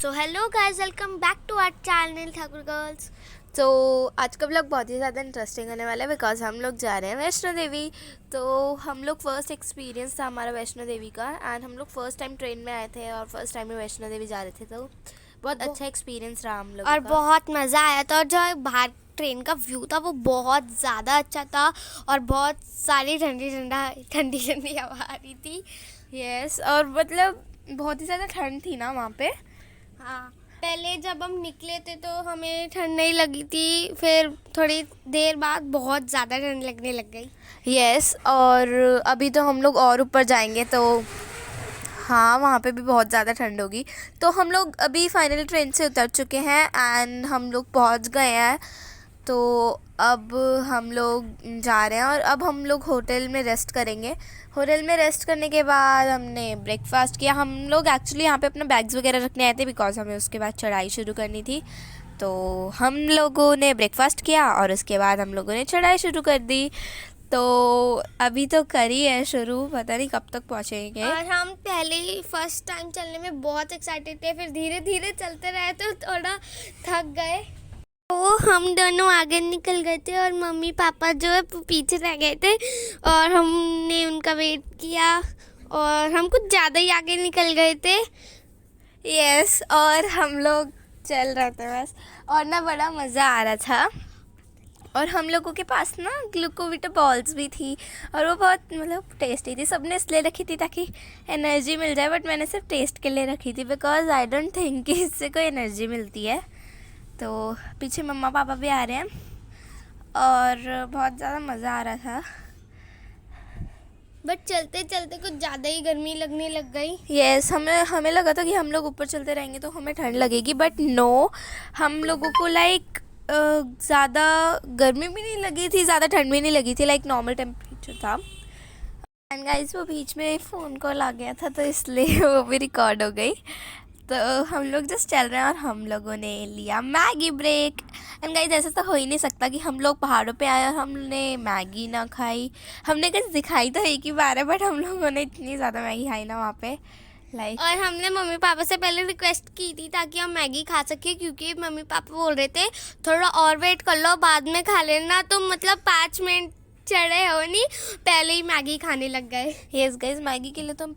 So hello guys, welcome back to our channel Thakur girls. तो आज का ब्लॉग बहुत ही ज़्यादा इंटरेस्टिंग होने वाला है बिकॉज हम लोग जा रहे हैं वैष्णो देवी। तो हम लोग फर्स्ट एक्सपीरियंस था हमारा वैष्णो देवी का, एंड हम लोग फर्स्ट टाइम ट्रेन में आए थे और फर्स्ट टाइम में वैष्णो देवी जा रहे थे। तो बहुत अच्छा एक्सपीरियंस रहा हम लोगों और का। बहुत मज़ा आया था। और जो बाहर ट्रेन का व्यू था वो बहुत ज़्यादा अच्छा था और बहुत सारी ठंडी ठंडी हवा आ रही थी। यस, और मतलब बहुत ही ज़्यादा ठंड थी ना वहाँ पे। हाँ, पहले जब हम निकले थे तो हमें ठंड नहीं लगी थी, फिर थोड़ी देर बाद बहुत ज़्यादा ठंड लगने लग गई। यस, और अभी तो हम लोग और ऊपर जाएंगे तो हाँ, वहाँ पे भी बहुत ज़्यादा ठंड होगी। तो हम लोग अभी फाइनली ट्रेन से उतर चुके हैं एंड हम लोग पहुँच गए हैं। तो अब हम लोग जा रहे हैं और अब हम लोग होटल में रेस्ट करेंगे। होटल में रेस्ट करने के बाद हमने ब्रेकफास्ट किया। हम लोग एक्चुअली यहाँ पे अपना बैग्स वगैरह रखने आए थे बिकॉज हमें उसके बाद चढ़ाई शुरू करनी थी। तो हम लोगों ने ब्रेकफास्ट किया और उसके बाद हम लोगों ने चढ़ाई शुरू कर दी। तो अभी तो करी है शुरू, पता नहीं कब तक पहुँचेंगे। और हम पहले ही फर्स्ट टाइम चलने में बहुत एक्साइटेड थे, फिर धीरे धीरे चलते रहे तो थोड़ा थक गए। तो हम दोनों आगे निकल गए थे और मम्मी पापा जो है पीछे रह गए थे और हमने उनका वेट किया और हम कुछ ज़्यादा ही आगे निकल गए थे। यस, और हम लोग चल रहे थे बस, और ना बड़ा मज़ा आ रहा था। और हम लोगों के पास ना ग्लूकोवीटा बॉल्स भी थी और वो बहुत मतलब टेस्टी थी। सबने इसलिए रखी थी ताकि एनर्जी मिल जाए, बट मैंने सिर्फ टेस्ट के लिए रखी थी बिकॉज आई डोंट थिंक कि इससे कोई एनर्जी मिलती है। तो पीछे मम्मा पापा भी आ रहे हैं और बहुत ज़्यादा मज़ा आ रहा था। बट चलते चलते कुछ ज़्यादा ही गर्मी लगने लग गई। यस, हमें लगा था कि हम लोग ऊपर चलते रहेंगे तो हमें ठंड लगेगी, बट नो, हम लोगों को लाइक ज़्यादा गर्मी भी नहीं लगी थी, ज़्यादा ठंड भी नहीं लगी थी, लाइक नॉर्मल टेम्परेचर था। एंड गाइस, वो बीच में फ़ोन कॉल आ गया था तो इसलिए वो भी रिकॉर्ड हो गई। तो हम लोग जस्ट चल रहे हैं और हम लोगों ने लिया मैगी ब्रेक। एंड गाइस, ऐसा तो हो ही नहीं सकता कि हम लोग पहाड़ों पे आए और हमने मैगी ना खाई। हमने कहीं दिखाई तो एक ही बार है, बट हम लोगों ने इतनी ज़्यादा मैगी खाई ना वहाँ पे, लाइक। और हमने मम्मी पापा से पहले रिक्वेस्ट की थी ताकि हम मैगी खा सके, क्योंकि मम्मी पापा बोल रहे थे थोड़ा और वेट कर लो, बाद में खा लेना। तो मतलब 5 मिनट चढ़े हो नहीं, पहले ही मैगी खाने लग गए। यस गाइस, मैगी के लिए तो हम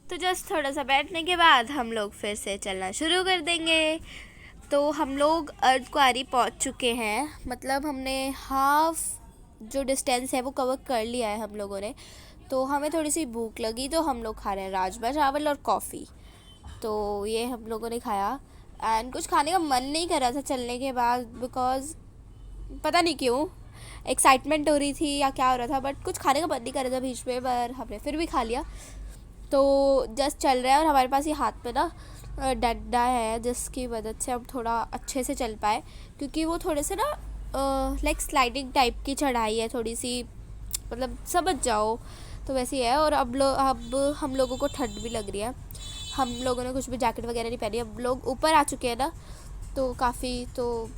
तो जस्ट थोड़ा सा बैठने के बाद हम लोग फिर से चलना शुरू कर देंगे। तो हम लोग अर्धकुंवारी पहुंच चुके हैं, मतलब हमने हाफ जो डिस्टेंस है वो कवर कर लिया है हम लोगों ने। तो हमें थोड़ी सी भूख लगी तो हम लोग खा रहे हैं राजमा चावल और कॉफ़ी। तो ये हम लोगों ने खाया एंड कुछ खाने का मन नहीं कर रहा था चलने के बाद बिकॉज पता नहीं क्यों एक्साइटमेंट हो रही थी या क्या हो रहा था, बट कुछ खाने का मन नहीं कर रहा था बीच में, पर हमने फिर भी खा लिया। तो जस्ट चल रहा है और हमारे पास ये हाथ पे ना डंडा है जिसकी मदद से हम थोड़ा अच्छे से चल पाए, क्योंकि वो थोड़े से ना लाइक स्लाइडिंग टाइप की चढ़ाई है थोड़ी सी, मतलब समझ जाओ तो वैसी है। और अब हम लोगों को ठंड भी लग रही है। हम लोगों ने कुछ भी जैकेट वगैरह नहीं पहनी। अब लोग ऊपर आ चुके हैं ना, तो काफ़ी तो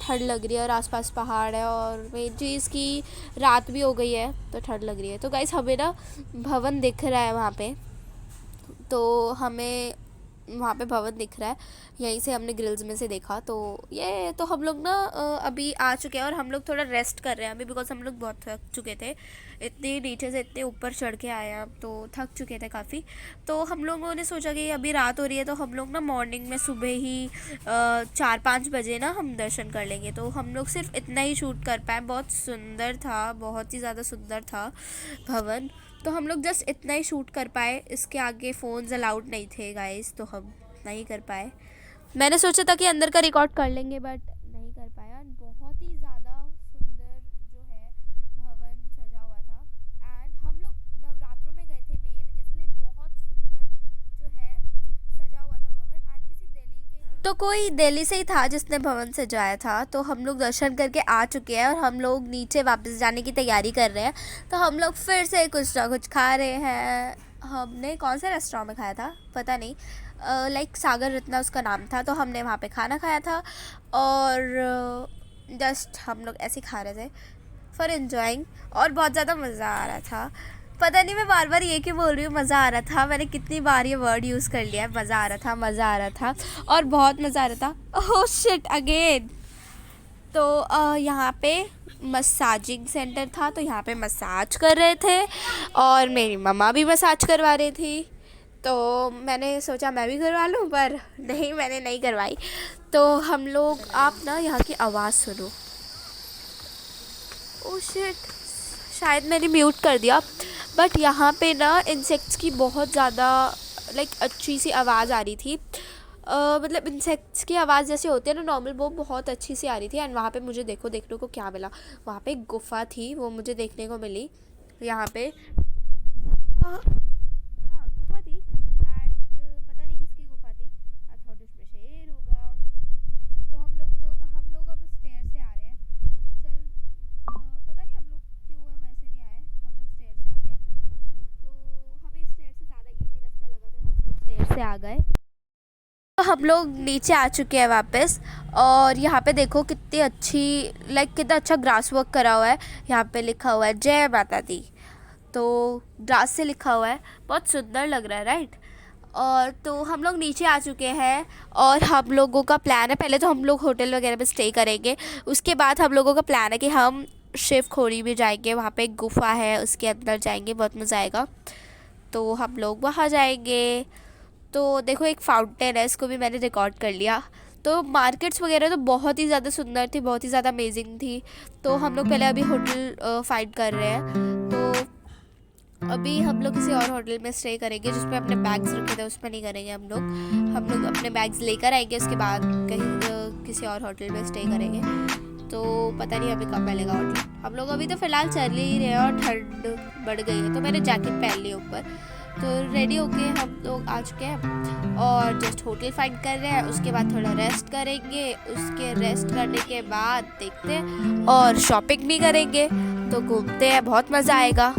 ठंड लग रही है और आसपास पहाड़ है और मेन चीज़ की रात भी हो गई है तो ठंड लग रही है। तो गाइस, हमें ना भवन दिख रहा है वहाँ पे, तो हमें वहाँ पे भवन दिख रहा है, यहीं से हमने ग्रिल्स में से देखा। तो ये तो हम लोग ना अभी आ चुके हैं और हम लोग थोड़ा रेस्ट कर रहे हैं अभी, बिकॉज हम लोग बहुत थक चुके थे, इतने नीचे से इतने ऊपर चढ़ के आए हैं, तो थक चुके थे काफ़ी। तो हम लोगों ने सोचा कि अभी रात हो रही है तो हम लोग ना मॉर्निंग में सुबह ही 4-5 बजे ना हम दर्शन कर लेंगे। तो हम लोग सिर्फ इतना ही शूट कर पाए। बहुत सुंदर था, बहुत ही ज़्यादा सुंदर था भवन। तो हम लोग जस्ट इतना ही शूट कर पाए, इसके आगे फ़ोन्स अलाउड नहीं थे गाइस, तो हम नहीं कर पाए। मैंने सोचा था कि अंदर का रिकॉर्ड कर लेंगे बट नहीं कर पाया। बहुत ही ज़्यादा सुंदर जो है भवन सजा हुआ था। एंड हम लोग नवरात्रों में गए थे मेन, इसलिए बहुत सुंदर जो है सजा हुआ था भवन। एंड किसी दिल्ली के तो कोई दिल्ली से ही था जिसने भवन सजाया था। तो हम लोग दर्शन करके आ चुके हैं और हम लोग नीचे वापस जाने की तैयारी कर रहे हैं। तो हम लोग फिर से कुछ ना कुछ खा रहे हैं। हमने कौन से रेस्टोरेंट में खाया था पता नहीं, लाइक सागर रत्ना उसका नाम था। तो हमने वहाँ पे खाना खाया था और जस्ट हम लोग ऐसे खा रहे थे फॉर एंजॉइंग, और बहुत ज़्यादा मज़ा आ रहा था। पता नहीं मैं बार बार ये क्यों बोल रही हूँ मज़ा आ रहा था, मैंने कितनी बार ये वर्ड यूज़ कर लिया है, मज़ा आ रहा था, मज़ा आ रहा था और बहुत मज़ा आ रहा था। Oh shit again. तो यहाँ पे मसाजिंग सेंटर था, तो यहाँ पे मसाज कर रहे थे और मेरी मम्मा भी मसाज करवा रही थी। तो मैंने सोचा मैं भी करवा लूँ, पर नहीं, मैंने नहीं करवाई। तो हम लोग, आप ना यहाँ की आवाज़ सुनो। ओह शिट, शायद मैंने म्यूट कर दिया। बट यहाँ पे ना इंसेक्ट्स की बहुत ज़्यादा लाइक अच्छी सी आवाज़ आ रही थी। मतलब इंसेक्ट्स की आवाज़ जैसे होती है ना नॉर्मल, वो बहुत अच्छी सी आ रही थी। एंड वहाँ पे मुझे देखने को क्या मिला, वहाँ पे एक गुफ़ा थी, वो मुझे देखने को मिली यहाँ पे। हाँ गुफ़ा थी एंड पता नहीं किसकी गुफ़ा थी। आई थॉट उसमें शेर होगा। तो हम लोग अब स्टेयर से आ रहे हैं। पता नहीं हम लोग क्यों है वैसे नहीं आए, हम लोग स्टेयर से आ रहे हैं। तो हमें स्टेयर से ज़्यादा इजी रास्ता लगा तो हम लोग स्टेयर से आ गए। तो हम लोग नीचे आ चुके हैं वापस और यहाँ पे देखो कितनी अच्छी लाइक कितना अच्छा ग्रास वर्क करा हुआ है। यहाँ पे लिखा हुआ है जय माता दी, तो ग्रास से लिखा हुआ है, बहुत सुंदर लग रहा है राइट। और तो हम लोग नीचे आ चुके हैं और हम लोगों का प्लान है, पहले तो हम लोग होटल वगैरह में स्टे करेंगे, उसके बाद हम लोगों का प्लान है कि हम शिव खोड़ी भी जाएंगे। वहाँ पे एक गुफ़ा है, उसके अंदर जाएंगे, बहुत मज़ा आएगा। तो हम लोग वहाँ जाएंगे। तो देखो एक फाउंटेन है, इसको भी मैंने रिकॉर्ड कर लिया। तो मार्केट्स वगैरह तो बहुत ही ज़्यादा सुंदर थी, बहुत ही ज़्यादा अमेजिंग थी। तो हम लोग पहले अभी होटल फाइंड कर रहे हैं। तो अभी हम लोग किसी और होटल में स्टे करेंगे जिसमें अपने बैग्स रखे थे, उसमें नहीं करेंगे हम लोग अपने बैग्स लेकर आएंगे, उसके बाद कहीं किसी और होटल में स्टे करेंगे। तो पता नहीं अभी कब मिलेगा होटल। हम लोग अभी तो फ़िलहाल चल ही रहे हैं और ठंड बढ़ गई है, तो मैंने जैकेट पहन ली ऊपर। तो रेडी होके हम लोग आ चुके हैं और जस्ट होटल फाइंड कर रहे हैं, उसके बाद थोड़ा रेस्ट करेंगे, उसके रेस्ट करने के बाद देखते हैं और शॉपिंग भी करेंगे। तो घूमते हैं, बहुत मज़ा आएगा।